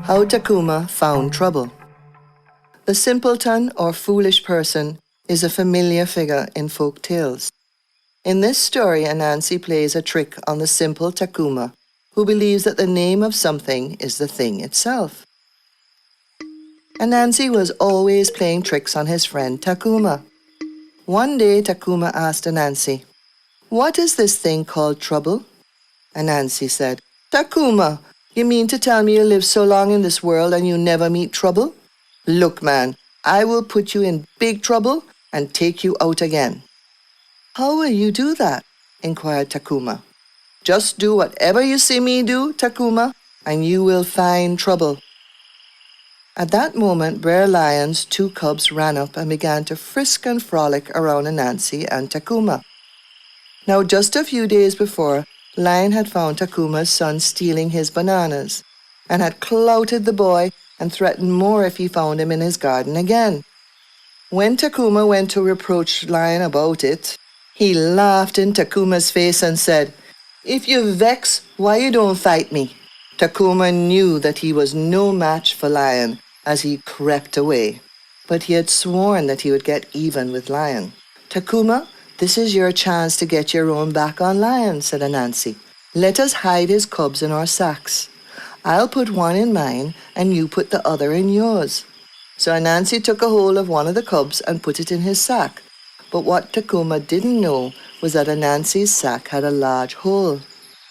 How TACOOMA Found Trouble. The simpleton or foolish person is a familiar figure in folk tales. In this story, Ananci plays a trick on the simple TACOOMA, who believes that the name of something is the thing itself. Ananci was always playing tricks on his friend TACOOMA. One day, TACOOMA asked Ananci, "What is this thing called trouble?" Ananci said, "TACOOMA, you mean to tell me you live so long in this world and you never meet trouble? Look, man, I will put you in big trouble and take you out again." "How will you do that?" inquired TACOOMA. "Just do whatever you see me do, TACOOMA, and you will find trouble." At that moment, Brer Lion's two cubs ran up and began to frisk and frolic around Ananci and TACOOMA. Now, just a few days before, Lion had found TACOOMA's son stealing his bananas, and had clouted the boy and threatened more if he found him in his garden again. When TACOOMA went to reproach Lion about it, he laughed in TACOOMA's face and said, "If you vex, why you don't fight me?" TACOOMA knew that he was no match for Lion as he crept away, but he had sworn that he would get even with Lion. "TACOOMA, this is your chance to get your own back on Lion," said Ananci. "Let us hide his cubs in our sacks. I'll put one in mine and you put the other in yours." So Ananci took a hold of one of the cubs and put it in his sack. But what TACOOMA didn't know was that Ananci's sack had a large hole.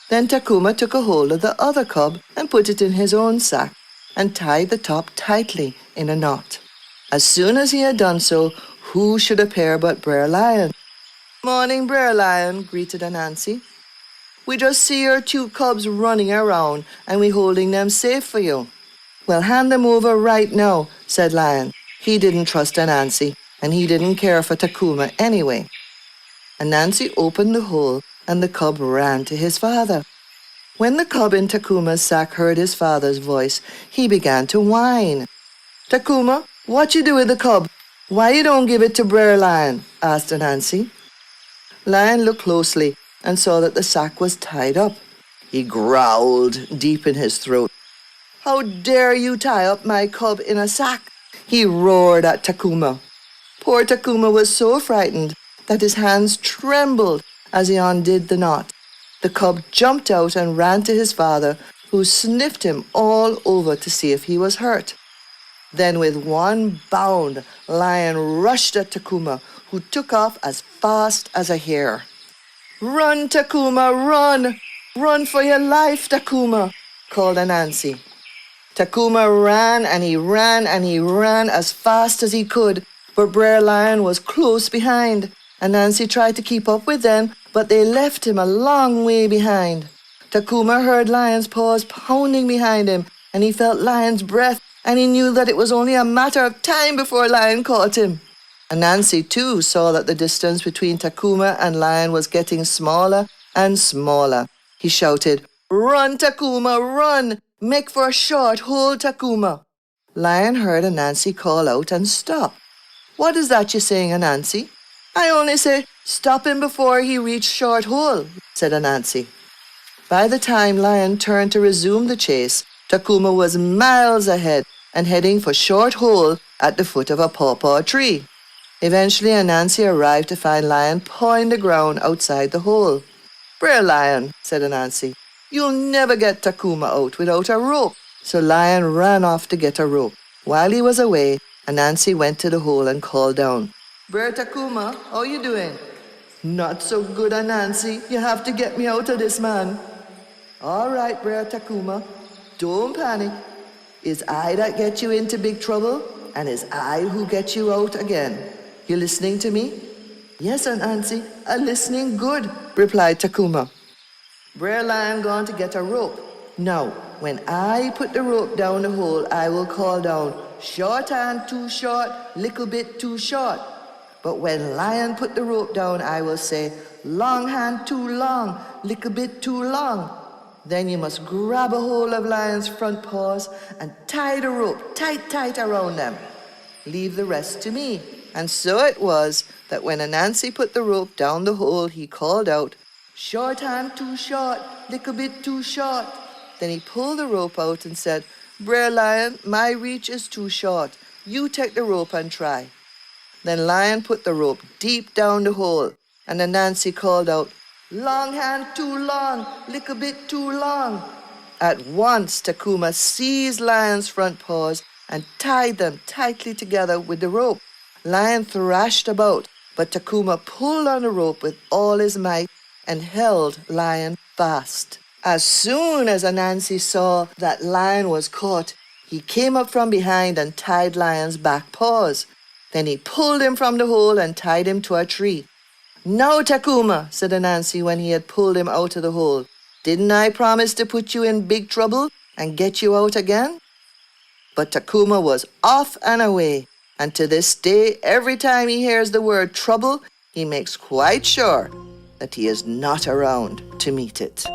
Then TACOOMA took a hold of the other cub and put it in his own sack and tied the top tightly in a knot. As soon as he had done so, who should appear but Brer Lion. "Morning, Brer Lion," greeted Ananci. "We just see your two cubs running around and we holding them safe for you." "Well, hand them over right now," said Lion. He didn't trust Ananci, and he didn't care for TACOOMA anyway. Ananci opened the hole and the cub ran to his father. When the cub in TACOOMA's sack heard his father's voice, he began to whine. "TACOOMA, what you do with the cub? Why you don't give it to Brer Lion?" asked Ananci. Lion looked closely and saw that the sack was tied up. He growled deep in his throat. "How dare you tie up my cub in a sack?" he roared at TACOOMA. Poor TACOOMA was so frightened that his hands trembled as he undid the knot. The cub jumped out and ran to his father, who sniffed him all over to see if he was hurt. Then with one bound, Lion rushed at TACOOMA, who took off as fast as a hare. "Run, TACOOMA, run! Run for your life, TACOOMA!" called Ananci. TACOOMA ran and he ran and he ran as fast as he could, but Brer Lion was close behind. Ananci tried to keep up with them, but they left him a long way behind. TACOOMA heard Lion's paws pounding behind him, and he felt Lion's breath, and he knew that it was only a matter of time before Lion caught him. Ananci, too, saw that the distance between TACOOMA and Lion was getting smaller and smaller. He shouted, "Run, TACOOMA, run! Make for a short hold, TACOOMA!" Lion heard Ananci call out and stop. "What is that you're saying, Ananci?" "I only say, stop him before he reached short hole," said Ananci. By the time Lion turned to resume the chase, TACOOMA was miles ahead and heading for short hole at the foot of a pawpaw tree. Eventually, Ananci arrived to find Lion pawing the ground outside the hole. "Brer Lion," said Ananci, "you'll never get TACOOMA out without a rope." So Lion ran off to get a rope. While he was away, Ananci went to the hole and called down, "Brer TACOOMA, how you doing?" "Not so good, Ananci. You have to get me out of this, man." "All right, Brer TACOOMA. Don't panic. It's I that get you into big trouble, and it's I who get you out again. You listening to me?" "Yes, Ananci, I'm listening good," replied TACOOMA. "Brer Lion gone to get a rope. Now, when I put the rope down the hole, I will call down, 'Short hand too short, little bit too short.' But when Lion put the rope down, I will say, 'Long hand too long, little bit too long.' Then you must grab a hold of Lion's front paws and tie the rope tight around them. Leave the rest to me." And so it was that when Ananci put the rope down the hole, he called out, "Short hand too short, little bit too short." Then he pulled the rope out and said, "Brer Lion, my reach is too short. You take the rope and try." Then Lion put the rope deep down the hole, and Ananci called out, "Long hand too long, little bit too long." At once TACOOMA seized Lion's front paws and tied them tightly together with the rope. Lion thrashed about, but TACOOMA pulled on the rope with all his might and held Lion fast. As soon as Ananci saw that Lion was caught, he came up from behind and tied Lion's back paws. Then he pulled him from the hole and tied him to a tree. "Now, TACOOMA," said Ananci when he had pulled him out of the hole, "didn't I promise to put you in big trouble and get you out again?" But TACOOMA was off and away, and to this day, every time he hears the word trouble, he makes quite sure that he is not around to meet it.